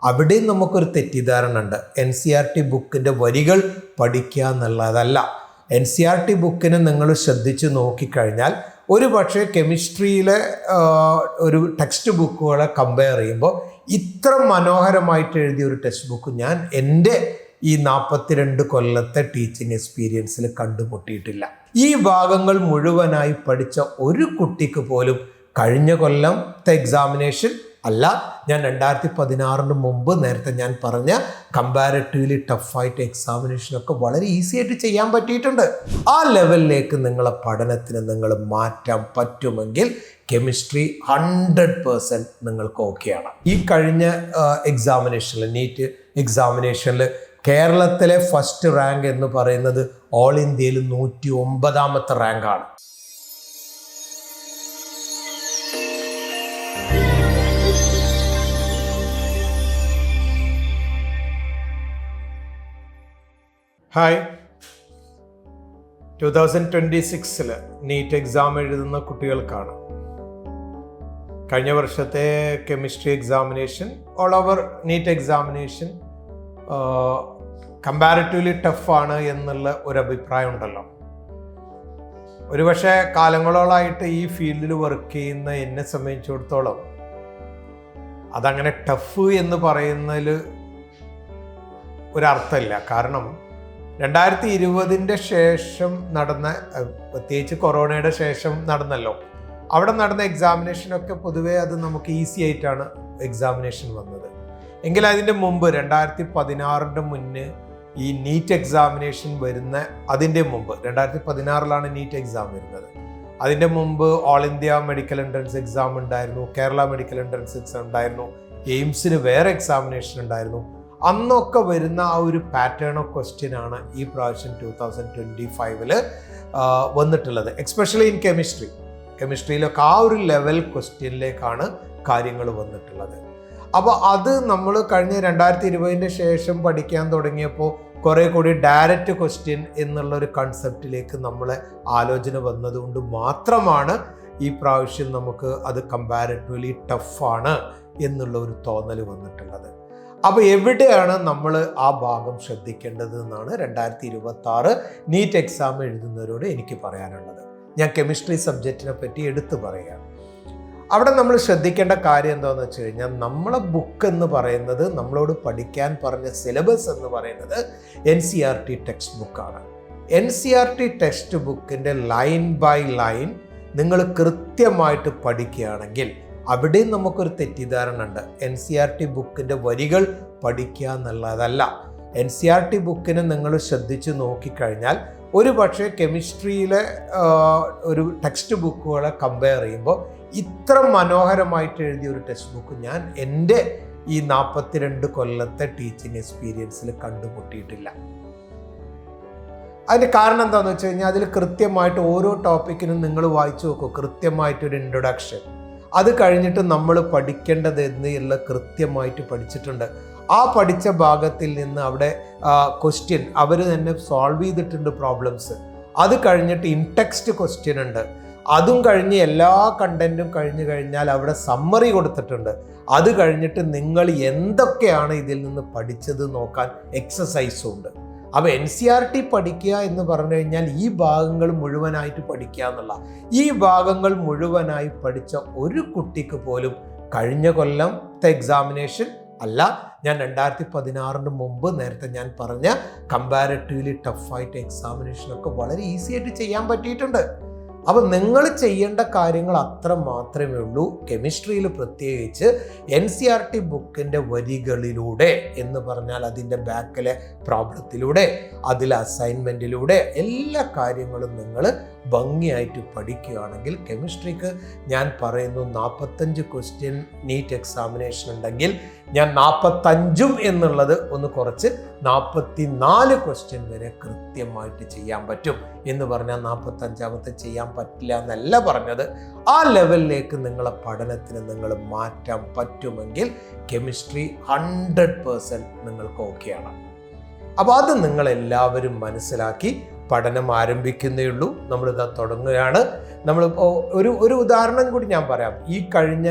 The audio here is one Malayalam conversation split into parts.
അവിടെയും നമുക്കൊരു തെറ്റിദ്ധാരണ ഉണ്ട്. NCERT ബുക്കിൻ്റെ വരികൾ പഠിക്കുക എന്നുള്ളതല്ല. NCERT ബുക്കിനെ നിങ്ങൾ ശ്രദ്ധിച്ച് നോക്കിക്കഴിഞ്ഞാൽ ഒരു പക്ഷേ കെമിസ്ട്രിയിലെ ഒരു ടെക്സ്റ്റ് ബുക്കുകളെ കമ്പയർ ചെയ്യുമ്പോൾ ഇത്ര മനോഹരമായിട്ട് എഴുതിയ ഒരു ടെക്സ്റ്റ് ബുക്ക് ഞാൻ എൻ്റെ ഈ 42 കൊല്ലത്തെ ടീച്ചിങ് എക്സ്പീരിയൻസിൽ കണ്ടുമുട്ടിയിട്ടില്ല. ഈ ഭാഗങ്ങൾ മുഴുവനായി പഠിച്ച ഒരു കുട്ടിക്ക് പോലും കഴിഞ്ഞ കൊല്ലത്തെ എക്സാമിനേഷൻ അല്ല, ഞാൻ 2016 മുമ്പ് നേരത്തെ ഞാൻ പറഞ്ഞ കമ്പാരിറ്റീവ്ലി ടഫായിട്ട് എക്സാമിനേഷനൊക്കെ വളരെ ഈസി ആയിട്ട് ചെയ്യാൻ പറ്റിയിട്ടുണ്ട്. ആ ലെവലിലേക്ക് നിങ്ങളെ പഠനത്തിന് നിങ്ങൾ മാറ്റാൻ പറ്റുമെങ്കിൽ കെമിസ്ട്രി 100% നിങ്ങൾക്ക് ഓക്കെയാണ്. ഈ കഴിഞ്ഞ എക്സാമിനേഷനിൽ നീറ്റ് എക്സാമിനേഷനിൽ കേരളത്തിലെ ഫസ്റ്റ് റാങ്ക് എന്ന് പറയുന്നത് ഓൾ ഇന്ത്യയിൽ 109ാമത്തെ റാങ്കാണ്. ഹായ്, 2026 നീറ്റ് എക്സാം എഴുതുന്ന കുട്ടികൾക്കാണ്. കഴിഞ്ഞ വർഷത്തെ chemistry examination, all over NEET examination comparatively ടഫാണ് എന്നുള്ള ഒരു അഭിപ്രായം ഉണ്ടല്ലോ. ഒരുപക്ഷെ കാലങ്ങളോളായിട്ട് ഈ ഫീൽഡിൽ വർക്ക് ചെയ്യുന്ന എന്നെ സംബന്ധിച്ചിടത്തോളം അതങ്ങനെ ടഫ് എന്ന് പറയുന്നതിൽ ഒരർത്ഥമില്ല. കാരണം 2020 ശേഷം നടന്ന, പ്രത്യേകിച്ച് കൊറോണയുടെ ശേഷം നടന്നല്ലോ, അവിടെ നടന്ന എക്സാമിനേഷനൊക്കെ പൊതുവേ അത് നമുക്ക് ഈസി ആയിട്ടാണ് എക്സാമിനേഷൻ വന്നത്. എങ്കിൽ അതിൻ്റെ മുമ്പ് 2016 മുന്നേ ഈ നീറ്റ് എക്സാമിനേഷൻ വരുന്ന, അതിൻ്റെ മുമ്പ് 2016 നീറ്റ് എക്സാം വരുന്നത്. അതിൻ്റെ മുമ്പ് all India medical entrance exam ഉണ്ടായിരുന്നു, കേരള മെഡിക്കൽ എൻട്രൻസ് എക്സാം ഉണ്ടായിരുന്നു, എയിംസിന് വേറെ എക്സാമിനേഷൻ ഉണ്ടായിരുന്നു. അന്നൊക്കെ വരുന്ന ആ ഒരു പാറ്റേൺ ഓഫ് ക്വസ്റ്റ്യൻ ആണ് ഈ പ്രാവശ്യം 2025 വന്നിട്ടുള്ളത്. എക്സ്പെഷ്യലി ഇൻ കെമിസ്ട്രിയിലൊക്കെ ആ ഒരു ലെവൽ ക്വസ്റ്റ്യനിലേക്കാണ് കാര്യങ്ങൾ വന്നിട്ടുള്ളത്. അപ്പോൾ അത് നമ്മൾ കഴിഞ്ഞ 2020 ശേഷം പഠിക്കാൻ തുടങ്ങിയപ്പോൾ കുറേ കൂടി ഡയറക്റ്റ് ക്വസ്റ്റ്യൻ എന്നുള്ളൊരു കൺസെപ്റ്റിലേക്ക് നമ്മളെ ആലോചന വന്നതുകൊണ്ട് മാത്രമാണ് ഈ പ്രാവശ്യം നമുക്ക് അത് കമ്പാരിറ്റീവ്ലി ടഫാണ് എന്നുള്ള ഒരു തോന്നൽ വന്നിട്ടുള്ളത്. അപ്പോൾ എവിടെയാണ് നമ്മൾ ആ ഭാഗം ശ്രദ്ധിക്കേണ്ടത് എന്നാണ് 2026 നീറ്റ് എക്സാം എഴുതുന്നവരോട് എനിക്ക് പറയാനുള്ളത്. ഞാൻ കെമിസ്ട്രി സബ്ജക്റ്റിനെ പറ്റി എടുത്തു പറയുകയാണ്. അവിടെ നമ്മൾ ശ്രദ്ധിക്കേണ്ട കാര്യം എന്താണെന്ന് വെച്ച് കഴിഞ്ഞാൽ, നമ്മളെ ബുക്ക് എന്ന് പറയുന്നത്, നമ്മളോട് പഠിക്കാൻ പറഞ്ഞ സിലബസ് എന്ന് പറയുന്നത് NCERT ടെക്സ്റ്റ് ബുക്കാണ്. NCERT ടെക്സ്റ്റ് ബുക്കിൻ്റെ ലൈൻ ബൈ ലൈൻ നിങ്ങൾ കൃത്യമായിട്ട് പഠിക്കുകയാണെങ്കിൽ അവിടെയും നമുക്കൊരു തെറ്റിദ്ധാരണ ഉണ്ട്. NCERT ബുക്കിൻ്റെ വരികൾ പഠിക്കുക എന്നുള്ളതല്ല. NCERT ബുക്കിനെ നിങ്ങൾ ശ്രദ്ധിച്ച് നോക്കിക്കഴിഞ്ഞാൽ ഒരു പക്ഷേ കെമിസ്ട്രിയിലെ ഒരു ടെക്സ്റ്റ് ബുക്കുകളെ കമ്പയർ ചെയ്യുമ്പോൾ ഇത്ര മനോഹരമായിട്ട് എഴുതിയ ഒരു ടെക്സ്റ്റ് ബുക്ക് ഞാൻ എൻ്റെ ഈ 42 കൊല്ലത്തെ ടീച്ചിങ് എക്സ്പീരിയൻസിൽ കണ്ടുമുട്ടിയിട്ടില്ല. അതിൻ്റെ കാരണം എന്താണെന്ന് വെച്ച് കഴിഞ്ഞാൽ, അതിൽ കൃത്യമായിട്ട് ഓരോ ടോപ്പിക്കിനും നിങ്ങൾ വായിച്ചു നോക്കൂ, കൃത്യമായിട്ടൊരു ഇൻട്രൊഡക്ഷൻ, അത് കഴിഞ്ഞിട്ട് നമ്മൾ പഠിക്കേണ്ടത് എന്നുള്ള കൃത്യമായിട്ട് പഠിച്ചിട്ടുണ്ട്. ആ പഠിച്ച ഭാഗത്തിൽ നിന്ന് അവിടെ ക്വസ്റ്റ്യൻ അവർ തന്നെ സോൾവ് ചെയ്തിട്ടുണ്ട്, പ്രോബ്ലംസ്. അത് കഴിഞ്ഞിട്ട് ഇൻടെക്സ്റ്റ് ക്വസ്റ്റ്യൻ ഉണ്ട്. അതും കഴിഞ്ഞ് എല്ലാ കണ്ടന്റും കഴിഞ്ഞു കഴിഞ്ഞാൽ അവിടെ സമ്മറി കൊടുത്തിട്ടുണ്ട്. അത് കഴിഞ്ഞിട്ട് നിങ്ങൾ എന്തൊക്കെയാണ് ഇതിൽ നിന്ന് പഠിച്ചത് നോക്കാൻ എക്സസൈസും ഉണ്ട്. അപ്പോൾ NCERT പഠിക്കുക എന്ന് പറഞ്ഞു കഴിഞ്ഞാൽ ഈ ഭാഗങ്ങൾ മുഴുവനായിട്ട് പഠിക്കുക എന്നുള്ള, ഈ ഭാഗങ്ങൾ മുഴുവനായി പഠിച്ച ഒരു കുട്ടിക്ക് പോലും കഴിഞ്ഞ കൊല്ലത്തെ എക്സാമിനേഷൻ അല്ല, ഞാൻ 2016 മുമ്പ് നേരത്തെ ഞാൻ പറഞ്ഞ കമ്പാരിറ്റീവ്ലി ടഫായിട്ട് എക്സാമിനേഷനൊക്കെ വളരെ ഈസി ആയിട്ട് ചെയ്യാൻ പറ്റിയിട്ടുണ്ട്. അപ്പം നിങ്ങൾ ചെയ്യേണ്ട കാര്യങ്ങൾ അത്ര മാത്രമേ ഉള്ളൂ. കെമിസ്ട്രിയിൽ പ്രത്യേകിച്ച് NCERT ബുക്കിൻ്റെ വരികളിലൂടെ എന്ന് പറഞ്ഞാൽ അതിൻ്റെ ബാക്കിലെ പ്രോബ്ലത്തിലൂടെ, അതിലെ അസൈൻമെൻറ്റിലൂടെ എല്ലാ കാര്യങ്ങളും നിങ്ങൾ ഭംഗിയായിട്ട് പഠിക്കുകയാണെങ്കിൽ കെമിസ്ട്രിക്ക് ഞാൻ പറയുന്നു 45 ക്വസ്റ്റ്യൻ നീറ്റ് എക്സാമിനേഷൻ ഉണ്ടെങ്കിൽ ഞാൻ 45 എന്നുള്ളത് ഒന്ന് കുറച്ച് 44 ക്വസ്റ്റ്യൻ വരെ കൃത്യമായിട്ട് ചെയ്യാൻ പറ്റും. എന്ന് പറഞ്ഞാൽ 45ാമത്തെ ചെയ്യാൻ പറ്റില്ല എന്നല്ല പറഞ്ഞത്. ആ ലെവലിലേക്ക് നിങ്ങളെ പഠനത്തിന് നിങ്ങൾ മാറ്റാൻ പറ്റുമെങ്കിൽ കെമിസ്ട്രി 100% നിങ്ങൾക്ക് ഓക്കെയാണ്. അപ്പോൾ അത് നിങ്ങളെല്ലാവരും മനസ്സിലാക്കി പഠനം ആരംഭിക്കുന്നേ ഉള്ളൂ. നമ്മളിത് തുടങ്ങുകയാണ്. നമ്മളിപ്പോൾ ഒരു ഉദാഹരണം കൂടി ഞാൻ പറയാം. ഈ കഴിഞ്ഞ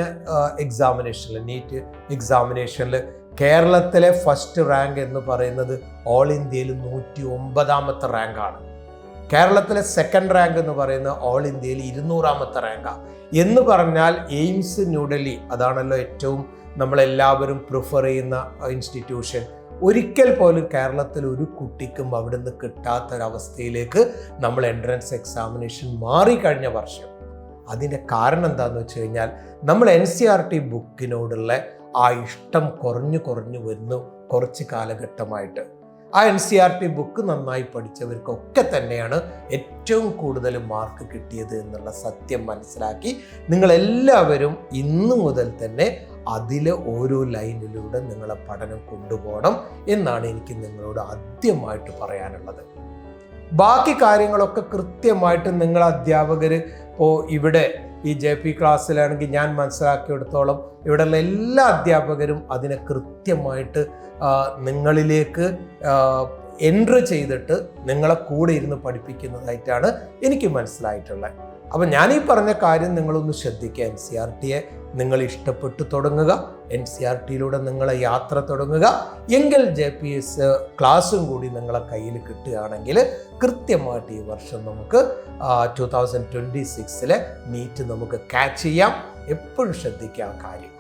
എക്സാമിനേഷനിൽ, നീറ്റ് എക്സാമിനേഷനിൽ കേരളത്തിലെ ഫസ്റ്റ് റാങ്ക് എന്ന് പറയുന്നത് ഓൾ ഇന്ത്യയിൽ 109ാമത്തെ റാങ്കാണ്. കേരളത്തിലെ സെക്കൻഡ് റാങ്ക് എന്ന് പറയുന്നത് ഓൾ ഇന്ത്യയിൽ 200ാമത്തെ റാങ്കാണ്. എന്ന് പറഞ്ഞാൽ എയിംസ് ന്യൂഡൽഹി, അതാണല്ലോ ഏറ്റവും നമ്മളെല്ലാവരും പ്രിഫർ ചെയ്യുന്ന ഇൻസ്റ്റിറ്റ്യൂഷൻ, ഒരിക്കൽ പോലും കേരളത്തിൽ ഒരു കുട്ടിക്കും അവിടുന്ന് കിട്ടാത്തൊരവസ്ഥയിലേക്ക് നമ്മൾ എൻട്രൻസ് എക്സാമിനേഷൻ മാറിക്കഴിഞ്ഞ വർഷം. അതിൻ്റെ കാരണം എന്താണെന്ന് വെച്ച് കഴിഞ്ഞാൽ നമ്മൾ NCERT ബുക്കിനോടുള്ള ആ ഇഷ്ടം കുറഞ്ഞു വരുന്നു കുറച്ച് കാലഘട്ടമായിട്ട്. ആ NCERT ബുക്ക് നന്നായി പഠിച്ചവർക്കൊക്കെ തന്നെയാണ് ഏറ്റവും കൂടുതൽ മാർക്ക് കിട്ടിയത് എന്നുള്ള സത്യം മനസ്സിലാക്കി നിങ്ങളെല്ലാവരും ഇന്നു മുതൽ തന്നെ അതിലെ ഓരോ ലൈനിലൂടെ നിങ്ങളെ പഠനം കൊണ്ടുപോകണം എന്നാണ് എനിക്ക് നിങ്ങളോട് ആദ്യമായിട്ട് പറയാനുള്ളത്. ബാക്കി കാര്യങ്ങളൊക്കെ കൃത്യമായിട്ട് നിങ്ങൾ അധ്യാപകർ ഇപ്പോൾ ഇവിടെ ഈ JP ക്ലാസ്സിലാണെങ്കിൽ ഞാൻ മനസ്സിലാക്കിയെടുത്തോളം ഇവിടെയുള്ള എല്ലാ അധ്യാപകരും അതിനെ കൃത്യമായിട്ട് നിങ്ങളിലേക്ക് എൻട്രി ചെയ്തിട്ട് നിങ്ങളെ കൂടെ ഇരുന്ന് പഠിപ്പിക്കുന്നതായിട്ടാണ് എനിക്ക് മനസ്സിലായിട്ടുള്ളത്. അപ്പം ഞാനീ പറഞ്ഞ കാര്യം നിങ്ങളൊന്ന് ശ്രദ്ധിക്കുക. NCERTയെ നിങ്ങൾ ഇഷ്ടപ്പെട്ടു തുടങ്ങുക, NCERTയിലൂടെ നിങ്ങളെ യാത്ര തുടങ്ങുക. എങ്കിൽ JPS ക്ലാസ്സും കൂടി നിങ്ങളെ കയ്യിൽ കിട്ടുകയാണെങ്കിൽ കൃത്യമായിട്ട് ഈ വർഷം നമുക്ക് 2026 നീറ്റ് നമുക്ക് ക്യാച്ച് ചെയ്യാം. എപ്പോഴും ശ്രദ്ധിക്കുക ആ കാര്യം.